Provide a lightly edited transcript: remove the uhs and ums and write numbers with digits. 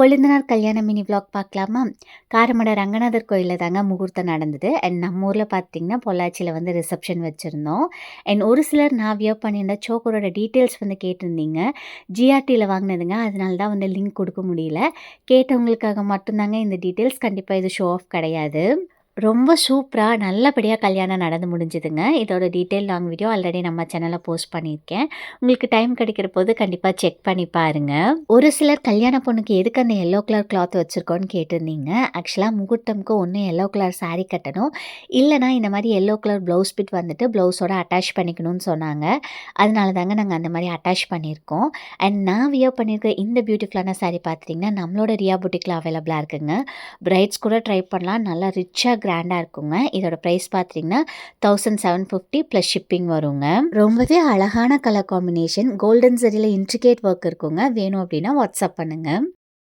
கொழுந்தனார் கல்யாண mini vlog பார்க்கலாமா? காரமட ரங்கநாதர் கோயில்ல தாங்க முகூர்த்தம் நடந்தது. அண்ட் நம்ம ஊர்ல பார்த்தீங்கன்னா, பொள்ளாச்சியில வந்து ரிசப்ஷன் வச்சிருந்தோம். அண்ட் ஒரு சிலர் நான் வியர் பண்ணியிருந்த சோக்கரோட டீட்டெயில்ஸ் வந்து கேட்டிருந்தீங்க. ஜிஆர்டில வாங்கினதுங்க. அதனால தான் வந்து லிங்க் கொடுக்க முடியல. கேட்டவங்களுக்காக மட்டும் தாங்க இந்த டீட்டெயில்ஸ். கண்டிப்பா இது ஷோ ஆஃப் கிடையாது. ரொம்ப சூப்பரா, நல்லபடியா கல்யாணம் நடந்து முடிஞ்சுதுங்க. இதோட டீட்டெயில் லாங் வீடியோ ஆல்ரெடி நம்ம சேனல்ல போஸ்ட் பண்ணியிருக்கேன். உங்களுக்கு டைம் கிடைக்கிற போது கண்டிப்பா செக் பண்ணி பாருங்க. ஒரு சிலர் கல்யாண பொண்ணுக்கு எதுக்கு அந்த எல்லோ கலர் கிளாத் வச்சிருக்கோன்னு கேட்டிருந்தீங்க. ஆக்சுவலா முகூர்த்தம்க்கு ஒண்ணு எல்லோ கலர் சாரி கட்டணும். இல்லன்னா இந்த மாரி எல்லோ கலர் ப்ளவுஸ் பிட் வந்துட்டு ப்ளவுஸோட அட்டாச் பண்ணிக்கணும்னு சொன்னாங்க. அதனால தாங்க நாங்க அந்த மாரி அட்டாச் பண்ணியிருக்கோம். அண்ட் நான் வியர் பண்ணியிருக்க இந்த பியூட்டிஃபுல்லான சாரி பார்த்துட்டீங்கன்னா, நம்மளோட ரியா புட்டிக்ல அவைலபிளா இருக்குங்க. பிரைட்ஸ் கூட ட்ரை பண்ணலாம். நல்லா ரிச்சா கிராண்டா இருக்குங்க. இதோட பிரைஸ் பார்த்தீங்கன்னா 1750 ப்ளஸ் ஷிப்பிங் வருங்க. ரொம்பவே அழகான கலர் காம்பினேஷன். கோல்டன் ஜரியில இன்ட்ரிகேட் ஒர்க் இருக்குங்க. வேணும் அப்படின்னா வாட்ஸ்அப் பண்ணுங்க.